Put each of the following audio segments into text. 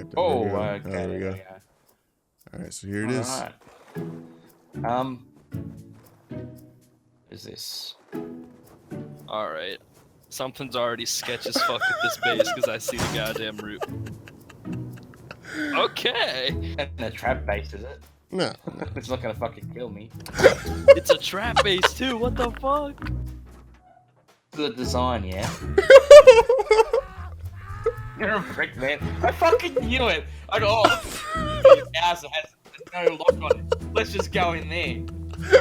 typed it. Oh, There we go. okay. Oh, there we go. Yeah. All right, so here it is. Alright. Is this? Alright. Something's already sketch as fuck at this base because I see the goddamn root. Okay. And a trap base, is it? No. It's not gonna fucking kill me. It's a trap base too, what the fuck? Good design, yeah? You're a prick, man. I fucking knew it. I go, oh, house has no lock on it. Let's just go in there.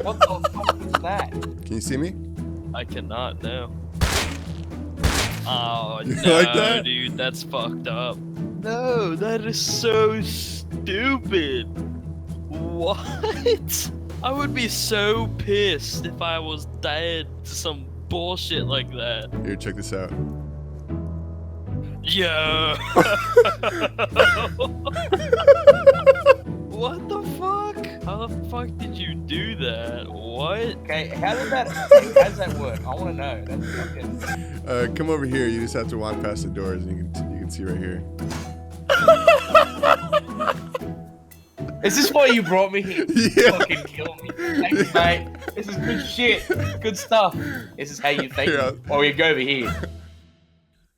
What the fuck is that? Can you see me? I cannot, no. Oh, You no, like that? dude, that's fucked up. No, that is so stupid. What? I would be so pissed if I was dead to some bullshit like that. Here, check this out. Yo! What the fuck? How the fuck did you do that? What? Okay, how does that work? I wanna know. That's fucking... Come over here. You just have to walk past the doors, and you can see right here. Is this why you brought me here? Yeah. Fucking kill me. Thank you, mate. This is good shit. Good stuff. This is how you think. Yeah. Or you go over here.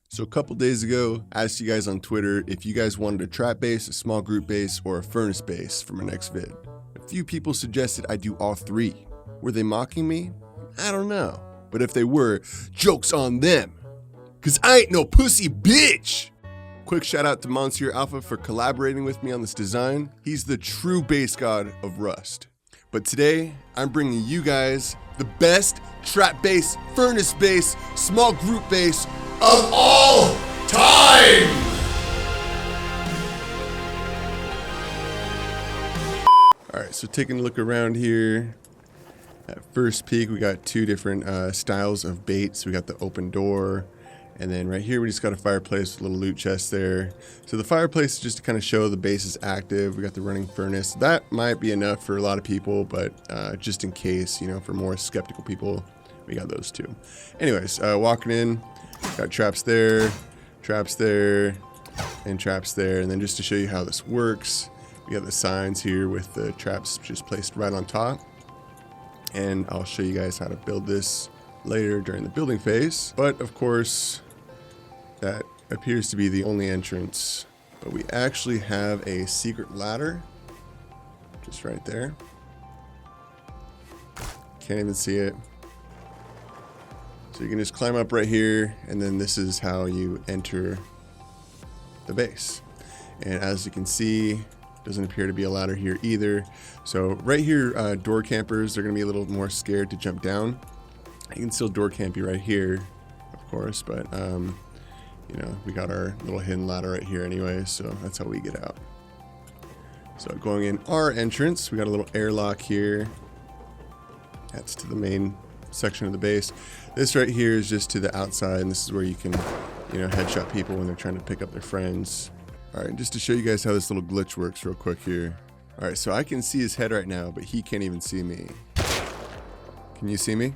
So a couple days ago, I asked you guys on Twitter if you guys wanted a trap base, a small group base, or a furnace base for my next vid. A few people suggested I do all three. Were they mocking me? I don't know. But if they were, joke's on them. Cause I ain't no pussy bitch! Quick shout out to Monsieur Alpha for collaborating with me on this design. He's the true base god of Rust. But today, I'm bringing you guys the best trap base, furnace base, small group base of all time! Alright, so taking a look around here, at first peek we got two different styles of baits. We got the open door, and then right here we just got a fireplace with a little loot chest there. So the fireplace is just to kind of show the base is active. We got the running furnace. That might be enough for a lot of people, but just in case, you know, for more skeptical people, we got those two. Anyways, walking in, got traps there, and traps there. And then just to show you how this works, we got the signs here with the traps just placed right on top. And I'll show you guys how to build this later during the building phase. But of course, that appears to be the only entrance. But we actually have a secret ladder just right there. Can't even see it. So you can just climb up right here, and then this is how you enter the base. And as you can see, doesn't appear to be a ladder here either. So right here, door campers, they're gonna be a little more scared to jump down. You can still door camp you right here, of course, but you know, we got our little hidden ladder right here anyway, so that's how we get out. So going in our entrance, we got a little airlock here. That's to the main section of the base. This right here is just to the outside, and this is where you can, you know, headshot people when they're trying to pick up their friends. All right, just to show you guys how this little glitch works real quick here. All right, so I can see his head right now, but he can't even see me. Can you see me?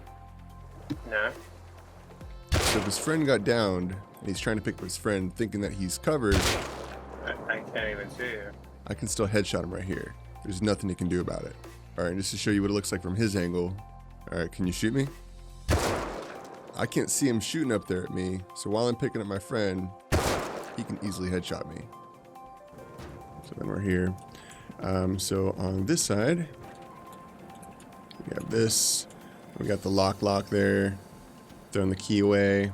No. So if his friend got downed, and he's trying to pick up his friend, thinking that he's covered, I can't even see you. I can still headshot him right here. There's nothing he can do about it. All right, just to show you what it looks like from his angle. All right, can you shoot me? I can't see him shooting up there at me, so while I'm picking up my friend, he can easily headshot me. So then we're here. So on this side, we got this. We got the lock there, throwing the key away.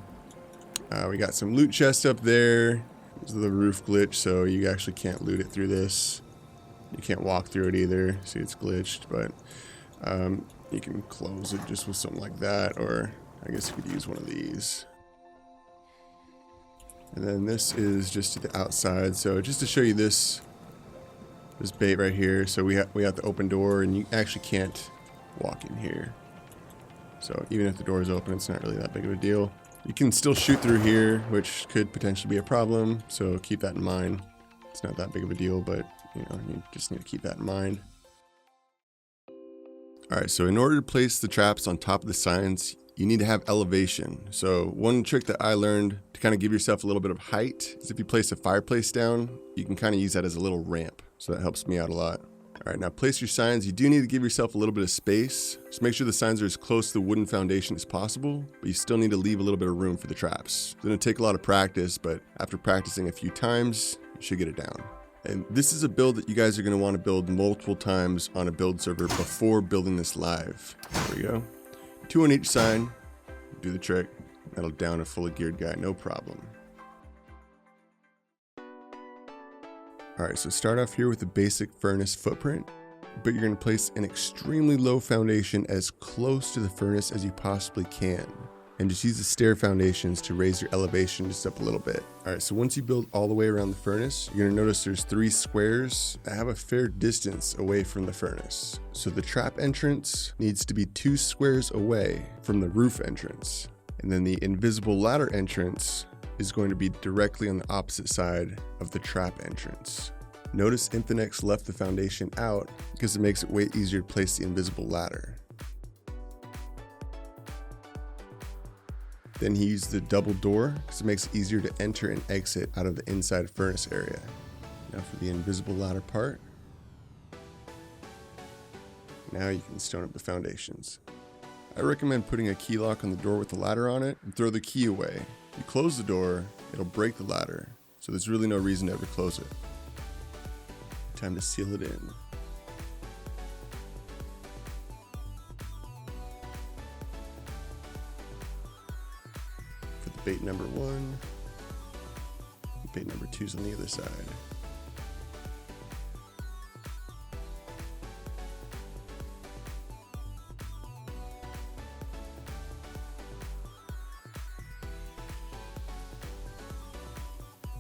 We got some loot chests up there. This is the roof glitch, so you actually can't loot it through this. You can't walk through it either. See, it's glitched, but you can close it just with something like that, or I guess you could use one of these. And then this is just to the outside. So just to show you this bait right here. So we have the open door, and you actually can't walk in here. So even if the door is open, it's not really that big of a deal. You can still shoot through here, which could potentially be a problem. So keep that in mind. It's not that big of a deal, but you know, you just need to keep that in mind. All right, so in order to place the traps on top of the signs, you need to have elevation. So one trick that I learned to kind of give yourself a little bit of height is if you place a fireplace down, you can kind of use that as a little ramp. So that helps me out a lot. All right, now place your signs. You do need to give yourself a little bit of space. Just make sure the signs are as close to the wooden foundation as possible, but you still need to leave a little bit of room for the traps. It's gonna take a lot of practice, but after practicing a few times, you should get it down. And this is a build that you guys are gonna wanna build multiple times on a build server before building this live. There we go. 2 on each sign, do the trick. That'll down a fully geared guy, no problem. All right, so start off here with the basic furnace footprint, but you're gonna place an extremely low foundation as close to the furnace as you possibly can. And just use the stair foundations to raise your elevation just up a little bit. All right, so once you build all the way around the furnace, you're gonna notice there's 3 squares that have a fair distance away from the furnace. So the trap entrance needs to be 2 squares away from the roof entrance. And then the invisible ladder entrance is going to be directly on the opposite side of the trap entrance. Notice Infinex left the foundation out because it makes it way easier to place the invisible ladder. Then he used the double door because it makes it easier to enter and exit out of the inside furnace area. Now for the invisible ladder part. Now you can stone up the foundations. I recommend putting a key lock on the door with the ladder on it and throw the key away. You close the door, it'll break the ladder, so there's really no reason to ever close it. Time to seal it in. For the bait number 1, bait number 2's on the other side.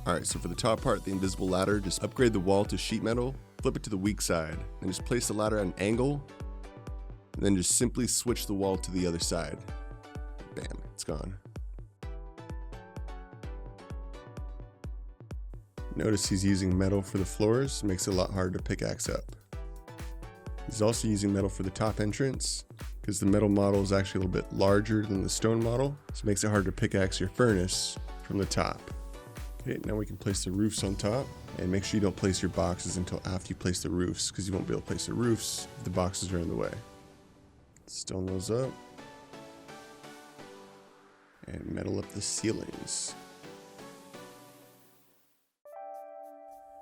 All right, so for the top part, the invisible ladder, just upgrade the wall to sheet metal, flip it to the weak side, and just place the ladder at an angle, and then just simply switch the wall to the other side. Bam, it's gone. Notice he's using metal for the floors, makes it a lot harder to pickaxe up. He's also using metal for the top entrance, because the metal model is actually a little bit larger than the stone model, so it makes it hard to pickaxe your furnace from the top. Okay, now we can place the roofs on top, and make sure you don't place your boxes until after you place the roofs, because you won't be able to place the roofs if the boxes are in the way. Stone those up, and metal up the ceilings.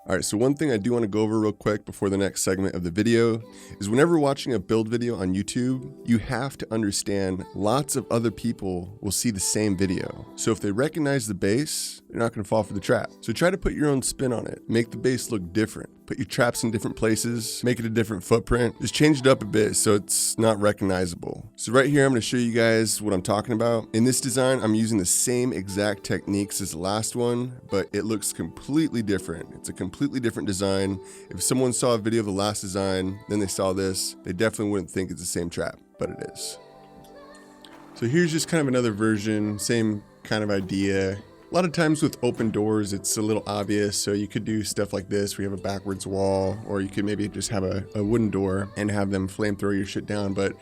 All right, so one thing I do want to go over real quick before the next segment of the video is whenever watching a build video on YouTube, you have to understand lots of other people will see the same video. So if they recognize the base, they're not going to fall for the trap. So try to put your own spin on it. Make the base look different. Put your traps in different places, make it a different footprint. Just change it up a bit so it's not recognizable. So right here, I'm going to show you guys what I'm talking about. In this design, I'm using the same exact techniques as the last one, but it looks completely different. It's a completely different design. If someone saw a video of the last design, then they saw this, they definitely wouldn't think it's the same trap, but it is. So here's just kind of another version, same kind of idea. A lot of times with open doors, it's a little obvious, so you could do stuff like this where you have a backwards wall, or you could maybe just have a wooden door and have them flamethrow your shit down. But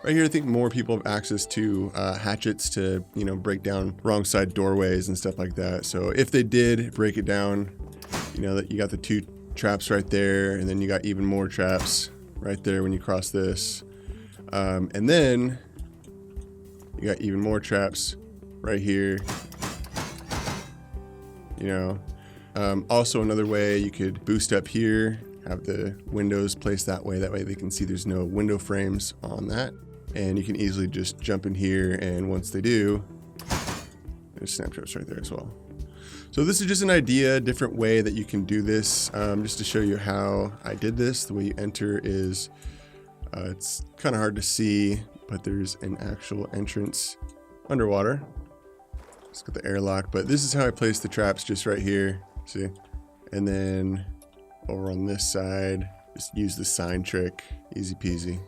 right here, I think more people have access to hatchets to, you know, break down wrong side doorways and stuff like that. So if they did break it down, you know, that you got the 2 traps right there, and then you got even more traps right there when you cross this. And then you got even more traps right here. You know, also another way you could boost up here, have the windows placed that way they can see there's no window frames on that, and you can easily just jump in here, and once they do, there's snapshots right there as well. So this is just an idea, different way that you can do this, just to show you how I did this. The way you enter is, it's kind of hard to see, but there's an actual entrance underwater. Let's get the airlock, but this is how I place the traps, just right here, see? And then over on this side, just use the sign trick, easy peasy.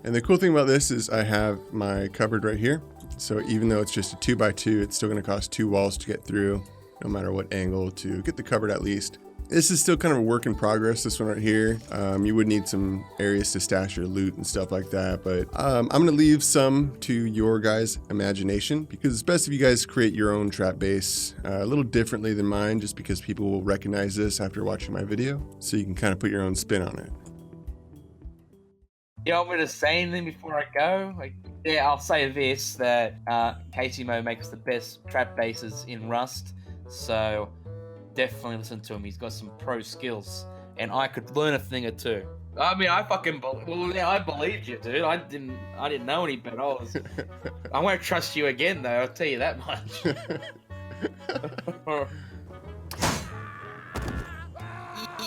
And the cool thing about this is I have my cupboard right here. So even though it's just a 2x2, it's still gonna cost 2 walls to get through, no matter what angle, to get the cupboard at least. This is still kind of a work in progress, this one right here. You would need some areas to stash your loot and stuff like that, but I'm gonna leave some to your guys' imagination because it's best if you guys create your own trap base a little differently than mine, just because people will recognize this after watching my video, so you can kind of put your own spin on it. You want me to say anything before I go? Like, yeah, I'll say this, that KCMO makes the best trap bases in Rust, so definitely listen to him. He's got some pro skills, and I could learn a thing or two. I mean, I believed you, dude. I didn't know any better. I won't trust you again, though. I'll tell you that much.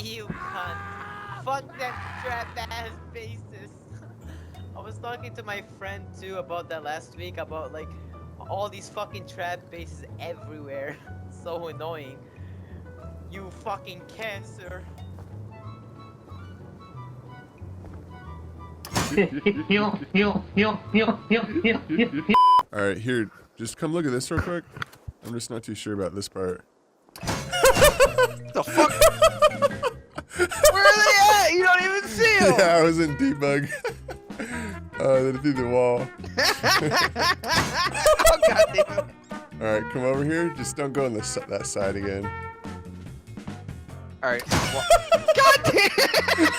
You cunt. Fuck that trap ass bases. I was talking to my friend too about that last week, about like all these fucking trap bases everywhere. So annoying. You fucking cancer. Alright, here, just come look at this real quick. I'm just not too sure about this part. The fuck? Where are they at? You don't even see them. Yeah, I was in debug. Then through the wall. Oh, goddamn. Alright, come over here. Just don't go on that side again. All right. Well, God damn.